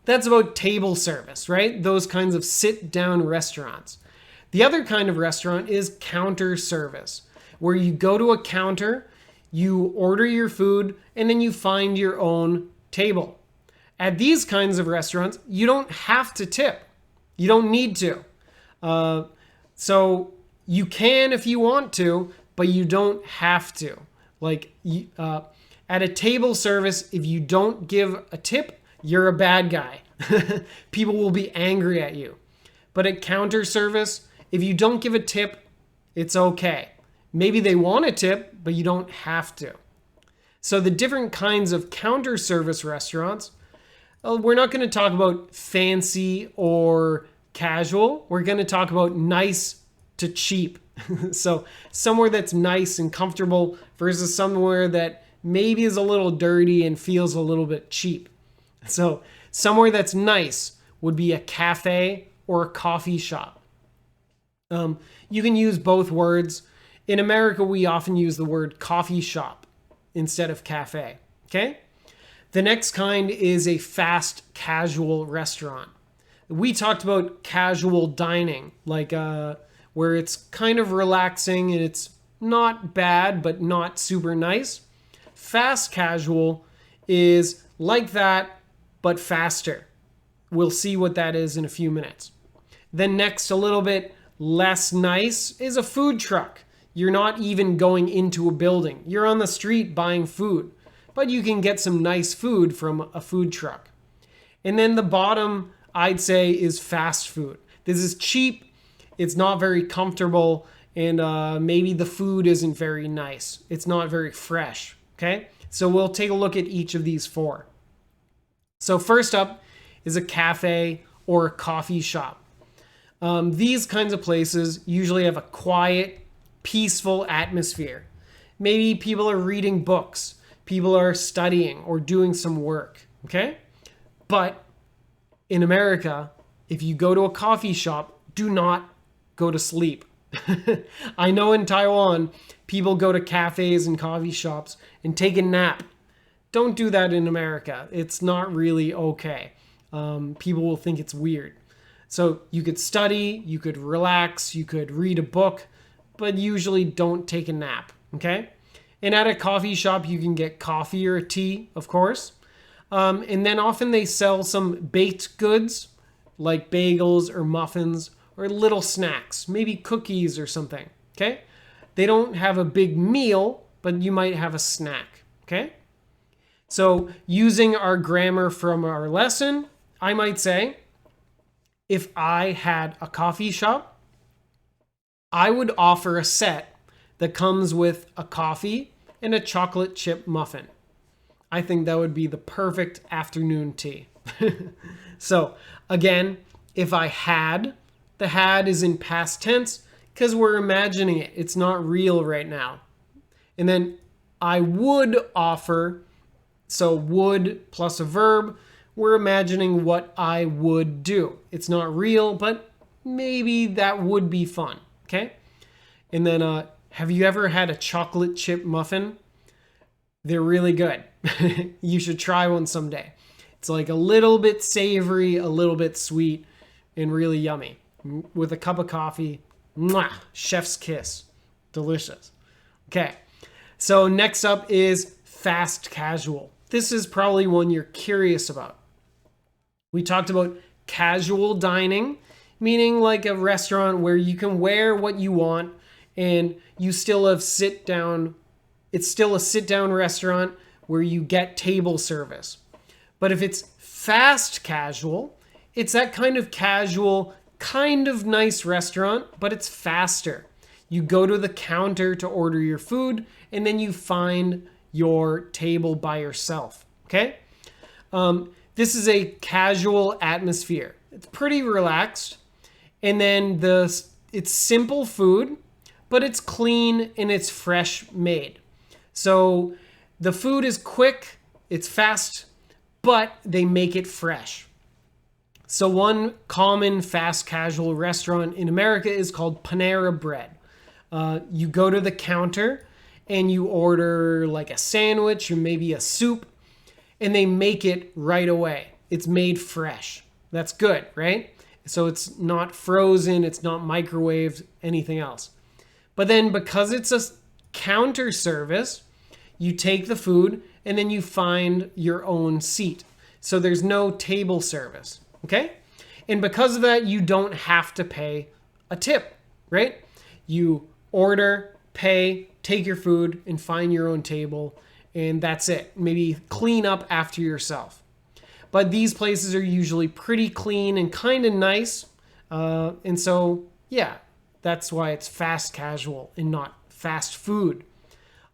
that's about table service, right? Those kinds of sit-down restaurants. The other kind of restaurant is counter service, where you go to a counter, you order your food, and then you find your own table. At these kinds of restaurants, you don't have to tip. You don't need to. So you can if you want to, but you don't have to. At a table service, if you don't give a tip, you're a bad guy. People will be angry at you. But at counter service, if you don't give a tip, it's okay. Maybe they want a tip, but you don't have to. So the different kinds of counter service restaurants, we're not going to talk about fancy or casual. We're going to talk about nice to cheap. So somewhere that's nice and comfortable versus somewhere that maybe is a little dirty and feels a little bit cheap. So somewhere that's nice would be a cafe or a coffee shop. You can use both words. In America, we often use the word coffee shop instead of cafe. Okay? The next kind is a fast casual restaurant. We talked about casual dining, where it's kind of relaxing and it's not bad, but not super nice. Fast casual is like that, but faster. We'll see what that is in a few minutes. Then next, a little bit less nice is a food truck. You're not even going into a building. You're on the street buying food, but you can get some nice food from a food truck. And then the bottom, I'd say, is fast food. This is cheap. It's not very comfortable, and maybe the food isn't very nice. It's not very fresh, okay? So we'll take a look at each of these four. So first up is a cafe or a coffee shop. These kinds of places usually have a quiet, peaceful atmosphere. Maybe people are reading books. People are studying or doing some work, okay? But in America, if you go to a coffee shop, do not go to sleep. I know in Taiwan, people go to cafes and coffee shops and take a nap. Don't do that in America. It's not really okay. People will think it's weird. So you could study, you could relax, you could read a book, but usually don't take a nap, okay? And at a coffee shop, you can get coffee or a tea, of course. And then often they sell some baked goods like bagels or muffins or little snacks, maybe cookies or something, okay? They don't have a big meal, but you might have a snack, okay? So using our grammar from our lesson, I might say, if I had a coffee shop, I would offer a set that comes with a coffee and a chocolate chip muffin. I think that would be the perfect afternoon tea. So again, if I had, the had is in past tense because we're imagining it. It's not real right now. And then I would offer, so would plus a verb, we're imagining what I would do. It's not real, but maybe that would be fun, okay? And then have you ever had a chocolate chip muffin? They're really good. You should try one someday. It's like a little bit savory, a little bit sweet, and really yummy. With a cup of coffee, mwah, chef's kiss. Delicious. Okay, so next up is fast casual. This is probably one you're curious about. We talked about casual dining, meaning like a restaurant where you can wear what you want and you still have sit down. It's still a sit down restaurant where you get table service. But if it's fast casual, it's that kind of casual, kind of nice restaurant, but it's faster. You go to the counter to order your food and then you find your table by yourself, okay? This is a casual atmosphere. It's pretty relaxed. And then it's simple food, but it's clean and it's fresh made. So the food is quick, it's fast, but they make it fresh. So one common fast casual restaurant in America is called Panera Bread. You go to the counter and you order like a sandwich or maybe a soup, and they make it right away. it's made fresh. That's good, right? So it's not frozen, it's not microwaved, anything else. But then because it's a counter service, you take the food and then you find your own seat. So there's no table service, okay? And because of that, you don't have to pay a tip, right? You order, pay, take your food, and find your own table, and that's it. Maybe clean up after yourself. But these places are usually pretty clean and kind of nice. And so, yeah, that's why it's fast casual and not fast food.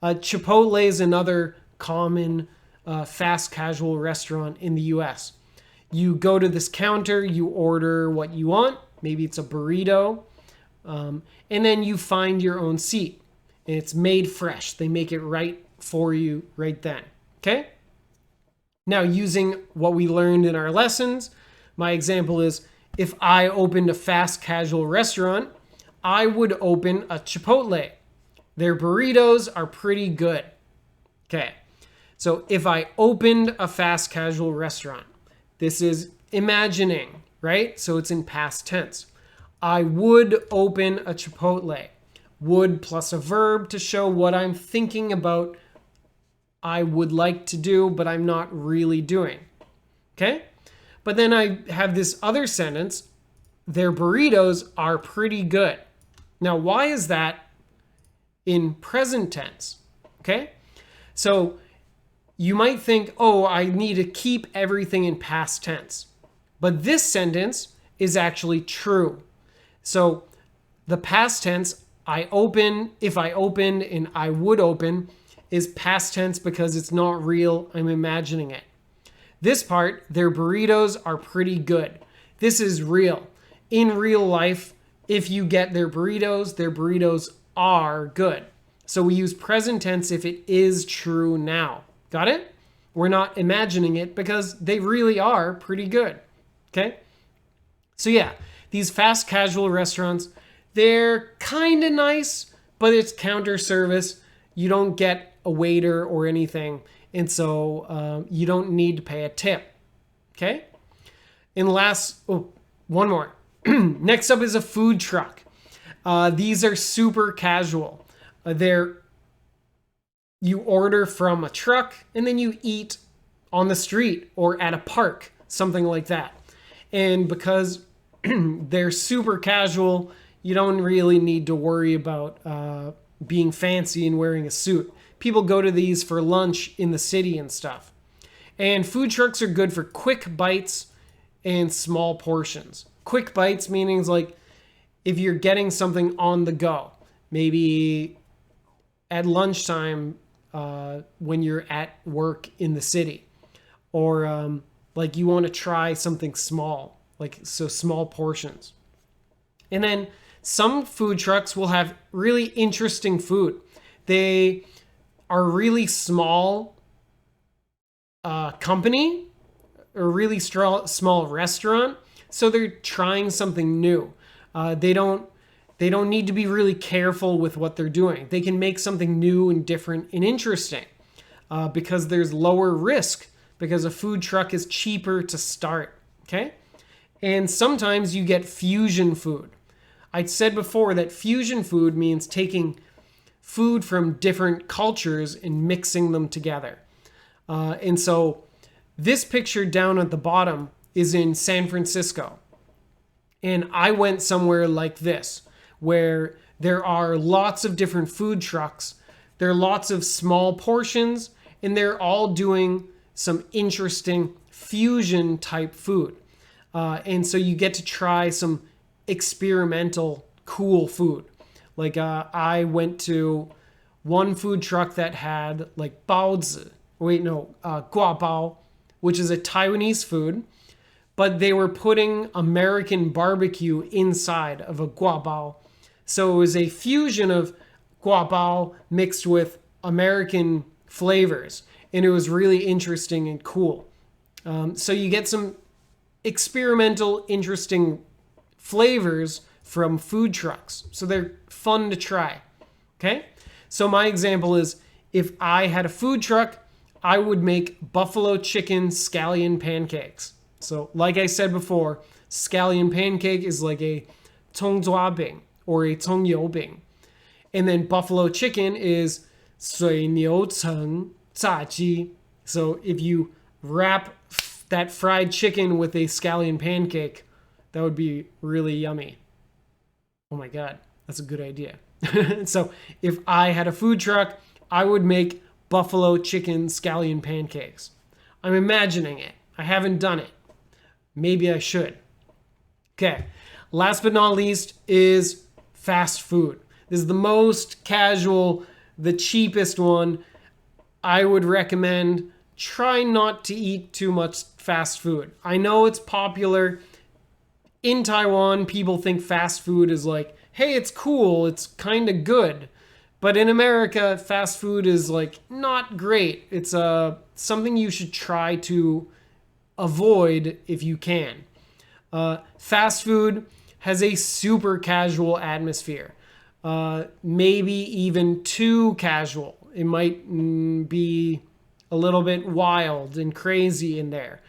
Chipotle is another common fast casual restaurant in the US. You go to this counter, you order what you want. Maybe it's a burrito. And then you find your own seat. And it's made fresh. They make it right for you right then. Okay? Now, using what we learned in our lessons, my example is if I opened a fast casual restaurant, I would open a Chipotle. Their burritos are pretty good. Okay. So if I opened a fast casual restaurant, this is imagining, right? So it's in past tense. I would open a Chipotle. Would plus a verb to show what I'm thinking about I would like to do, but I'm not really doing. Okay? But then I have this other sentence. Their burritos are pretty good. Now, why is that in present tense? Okay? So you might think, oh, I need to keep everything in past tense. But this sentence is actually true. So the past tense, if I opened and I would open, is past tense because it's not real. I'm imagining it. This part, their burritos are pretty good. This is real. In real life, if you get their burritos are good. So we use present tense if it is true now. Got it? We're not imagining it because they really are pretty good. Okay? So yeah, these fast casual restaurants, they're kind of nice, but it's counter service. You don't get a waiter or anything. And so you don't need to pay a tip. Okay? And one more. Next up is a food truck. These are super casual. You order from a truck and then you eat on the street or at a park, something like that. And because they're super casual, you don't really need to worry about being fancy and wearing a suit. People go to these for lunch in the city and stuff. And food trucks are good for quick bites and small portions. Quick bites meaning like if you're getting something on the go, maybe at lunchtime when you're at work in the city, or like you want to try something small, so small portions. And then some food trucks will have really interesting food. They are really small company or really small restaurant, so they're trying something new. They don't need to be really careful with what they're doing. They can make something new and different and interesting because there's lower risk, because a food truck is cheaper to start. Okay? And sometimes you get fusion food. I said before that fusion food means taking food from different cultures and mixing them together. And so this picture down at the bottom is in San Francisco. And I went somewhere like this, where there are lots of different food trucks. There are lots of small portions, and they're all doing some interesting fusion type food. And so you get to try some experimental cool food. Like I went to one food truck that had like baozi, guabao, which is a Taiwanese food, but they were putting American barbecue inside of a guabao. So it was a fusion of guabao mixed with American flavors, and it was really interesting and cool. So you get some experimental, interesting flavors from food trucks. So they're fun to try. Okay? So my example is if I had a food truck, I would make buffalo chicken scallion pancakes. So like I said before, scallion pancake is like a 葱抓饼 or a 葱油饼. And then buffalo chicken is 水牛城炸鸡. So if you wrap that fried chicken with a scallion pancake, that would be really yummy. Oh my God, that's a good idea. So if I had a food truck, I would make buffalo chicken scallion pancakes. I'm imagining it. I haven't done it. Maybe I should. Okay, last but not least is fast food. This is the most casual, the cheapest one. I would recommend try not to eat too much fast food. I know it's popular. In Taiwan, people think fast food is like, hey, it's cool, it's kind of good. But in America, fast food is like not great. It's something you should try to avoid if you can. Fast food has a super casual atmosphere. Maybe even too casual. It might be a little bit wild and crazy in there.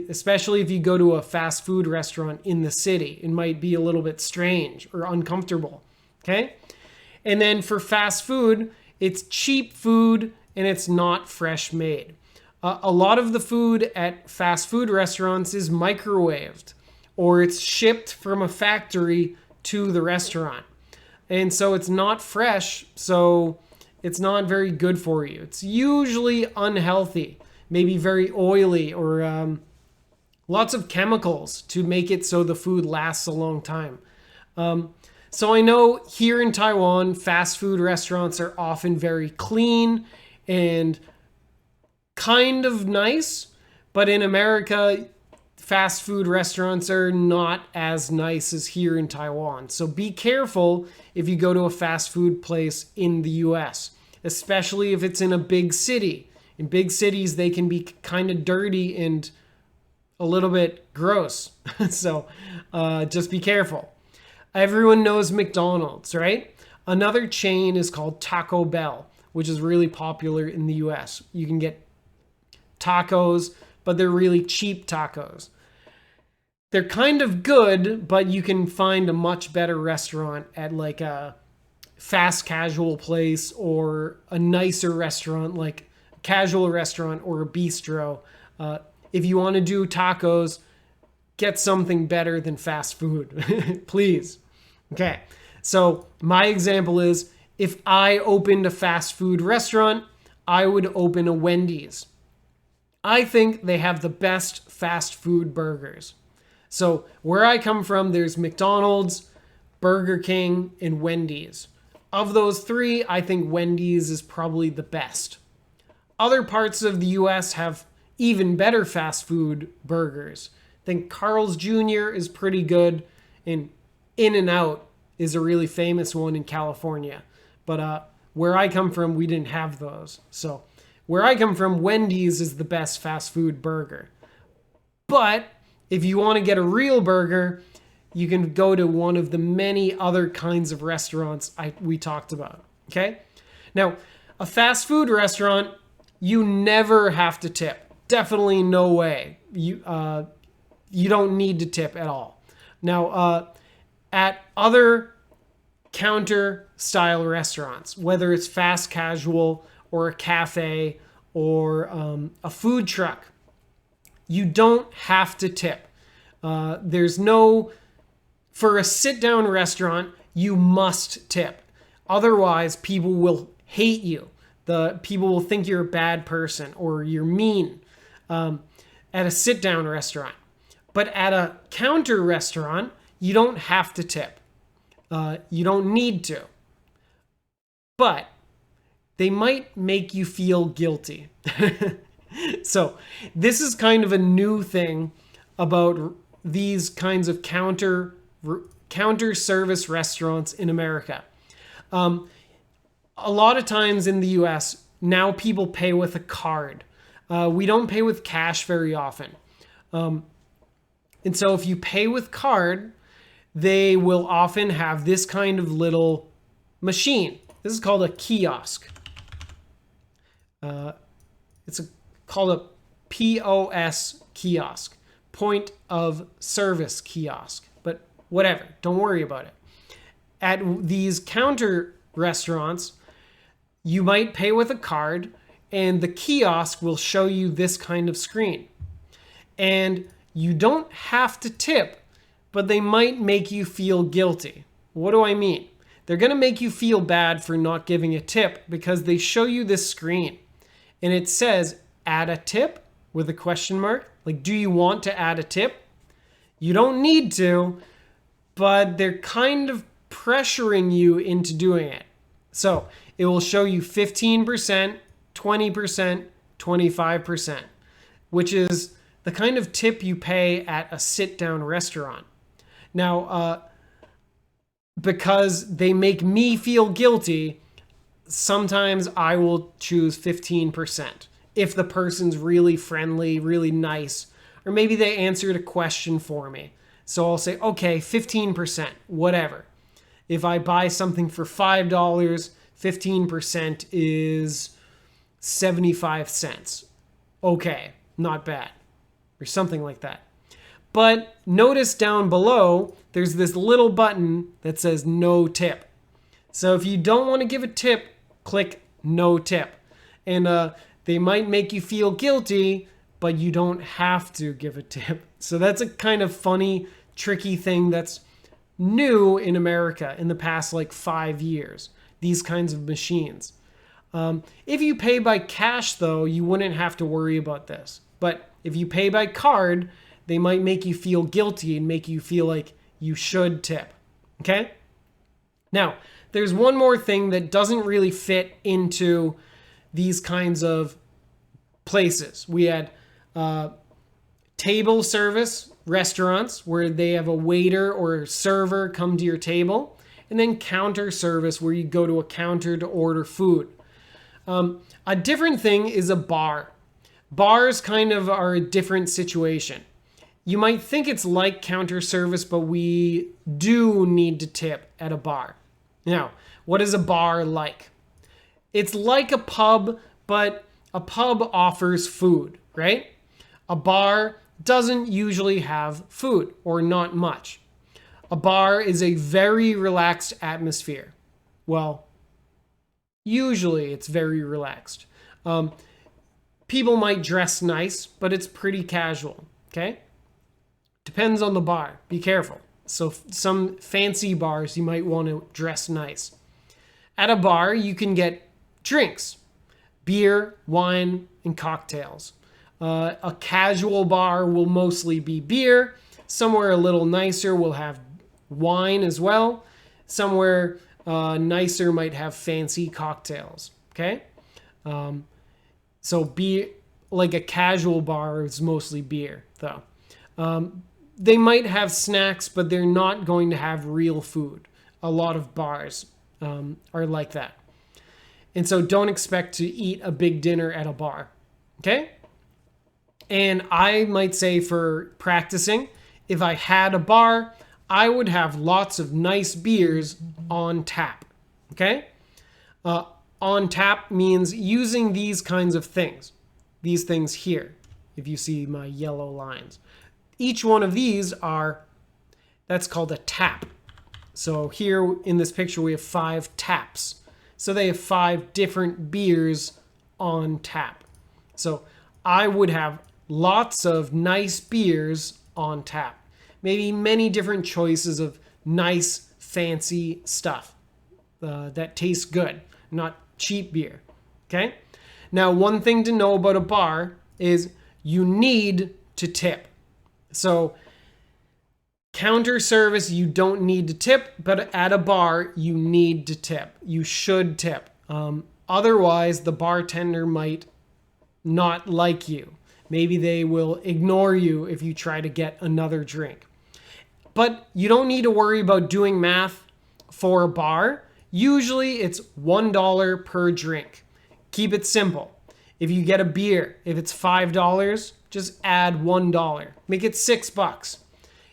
Especially if you go to a fast food restaurant in the city, it might be a little bit strange or uncomfortable. Okay? And then for fast food, it's cheap food and it's not fresh made. A lot of the food at fast food restaurants is microwaved or it's shipped from a factory to the restaurant. And so it's not fresh, so it's not very good for you. It's usually unhealthy, maybe very oily or lots of chemicals to make it so the food lasts a long time. So I know here in Taiwan, fast food restaurants are often very clean and kind of nice, but in America, fast food restaurants are not as nice as here in Taiwan. So be careful if you go to a fast food place in the US, especially if it's in a big city. In big cities, they can be kind of dirty and a little bit gross. So just be careful. Everyone knows McDonald's, right? Another chain is called Taco Bell, which is really popular in the US. You can get tacos, but they're really cheap tacos. They're kind of good, but you can find a much better restaurant at like a fast casual place or a nicer restaurant, like a casual restaurant or a bistro. If you want to do tacos, get something better than fast food, please. Okay, so my example is if I opened a fast food restaurant, I would open a Wendy's. I think they have the best fast food burgers. So where I come from, there's McDonald's, Burger King, and Wendy's. Of those three, I think Wendy's is probably the best. Other parts of the US have even better fast food burgers. I think Carl's Jr. is pretty good, and In-N-Out is a really famous one in California. But where I come from, we didn't have those. So where I come from, Wendy's is the best fast food burger. But if you want to get a real burger, you can go to one of the many other kinds of restaurants we talked about. Okay? Now, a fast food restaurant, you never have to tip. Definitely no way. You don't need to tip at all. Now, at other counter style restaurants, whether it's fast casual or a cafe or a food truck, you don't have to tip. For a sit-down restaurant, you must tip. Otherwise, people will hate you. People will think you're a bad person or you're mean at a sit-down restaurant. But at a counter restaurant, you don't have to tip. You don't need to. But they might make you feel guilty. So this is kind of a new thing about these kinds of counter service restaurants in America. A lot of times in the US, now people pay with a card. We don't pay with cash very often. And so if you pay with card, they will often have this kind of little machine. This is called a kiosk. It's called a POS kiosk. point of service kiosk, but whatever, don't worry about it. At these counter restaurants, you might pay with a card and the kiosk will show you this kind of screen. And you don't have to tip, but they might make you feel guilty. What do I mean? They're going to make you feel bad for not giving a tip because they show you this screen and it says add a tip with a question mark. Like, do you want to add a tip? You don't need to, but they're kind of pressuring you into doing it. So it will show you 15%, 20%, 25%, which is the kind of tip you pay at a sit-down restaurant. Now, because they make me feel guilty, sometimes I will choose 15% if the person's really friendly, really nice, or maybe they answered a question for me. So I'll say, okay, 15%, whatever. If I buy something for $5, 15% is 75 cents. Okay, not bad, or something like that. But notice down below, there's this little button that says no tip. So if you don't want to give a tip, click no tip. And they might make you feel guilty, but you don't have to give a tip. So that's a kind of funny, tricky thing that's new in America in the past like 5 years, these kinds of machines. If you pay by cash, though, you wouldn't have to worry about this. But if you pay by card, they might make you feel guilty and make you feel like you should tip. Okay? Now, there's one more thing that doesn't really fit into these kinds of places. We had table service restaurants where they have a waiter or a server come to your table, and then counter service where you go to a counter to order food. A different thing is a bar. Bars kind of are a different situation. You might think it's like counter service, but we do need to tip at a bar. Now, what is a bar like? It's like a pub, but a pub offers food, right? A bar doesn't usually have food, or not much. A bar is a very relaxed atmosphere. Well, usually it's very relaxed. People might dress nice, but it's pretty casual, okay? Depends on the bar. Be careful. So some fancy bars, you might want to dress nice. At a bar, you can get drinks, beer, wine, and cocktails. A casual bar will mostly be beer. Somewhere a little nicer will have wine as well. Somewhere nicer might have fancy cocktails, okay? So be like a casual bar is mostly beer, though. They might have snacks, but they're not going to have real food. A lot of bars are like that. And so don't expect to eat a big dinner at a bar, okay? And I might say for practicing, if I had a bar, I would have lots of nice beers on tap, okay? On tap means using these kinds of things. These things here, if you see my yellow lines. Each one of these that's called a tap. So here in this picture, we have 5 taps. So they have 5 different beers on tap. So I would have lots of nice beers on tap. Maybe many different choices of nice, fancy stuff that tastes good, not cheap beer. Okay? Now, one thing to know about a bar is you need to tip. So counter service, you don't need to tip, but at a bar, you need to tip. You should tip. Otherwise, the bartender might not like you. Maybe they will ignore you if you try to get another drink. But you don't need to worry about doing math for a bar. Usually it's $1 per drink. Keep it simple. If you get a beer, if it's $5, just add $1. Make it $6.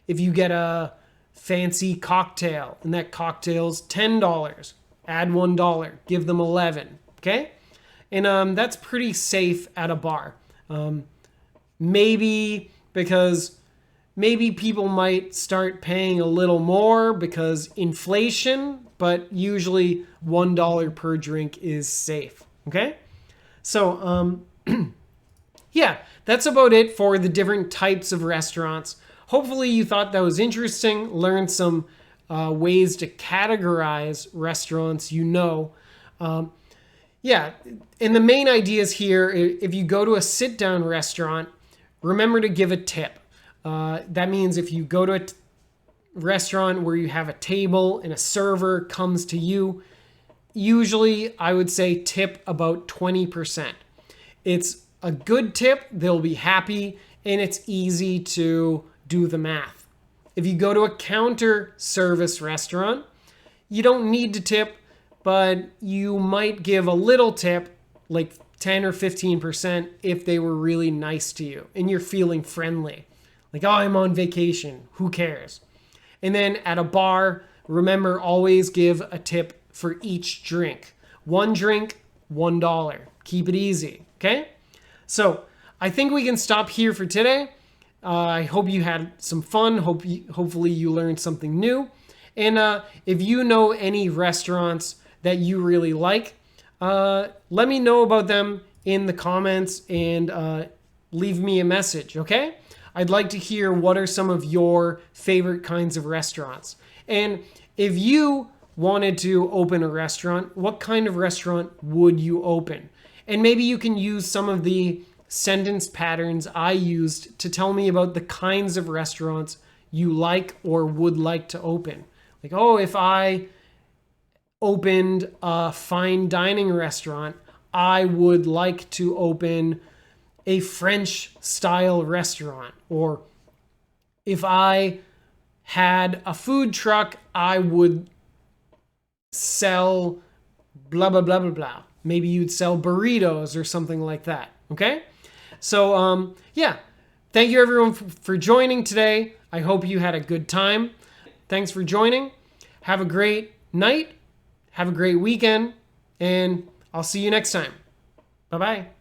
If you get a fancy cocktail and that cocktail's $10, add $1. Give them $11. Okay? And that's pretty safe at a bar. Maybe because maybe people might start paying a little more because inflation, but usually $1 per drink is safe. Okay? So, yeah, that's about it for the different types of restaurants. Hopefully you thought that was interesting, learned some ways to categorize restaurants Yeah, and the main ideas here, if you go to a sit-down restaurant, remember to give a tip. That means if you go to a restaurant where you have a table and a server comes to you, usually I would say tip about 20%. It's a good tip, they'll be happy, and it's easy to do the math. If you go to a counter service restaurant, you don't need to tip, but you might give a little tip, like 10 or 15%, if they were really nice to you and you're feeling friendly. Like, oh, I'm on vacation, who cares? And then at a bar, remember, always give a tip for each drink. One drink, $1. Keep it easy, okay? So I think we can stop here for today. I hope you had some fun. Hopefully you learned something new. And if you know any restaurants that you really like, let me know about them in the comments and leave me a message, okay? I'd like to hear what are some of your favorite kinds of restaurants. And if you wanted to open a restaurant, what kind of restaurant would you open? And maybe you can use some of the sentence patterns I used to tell me about the kinds of restaurants you like or would like to open. Like, oh, if I opened a fine dining restaurant, I would like to open a French style restaurant. Or if I had a food truck, I would sell blah, blah, blah, blah, blah. Maybe you'd sell burritos or something like that. Okay? So, yeah. Thank you everyone for joining today. I hope you had a good time. Thanks for joining. Have a great night. Have a great weekend. And I'll see you next time. Bye-bye.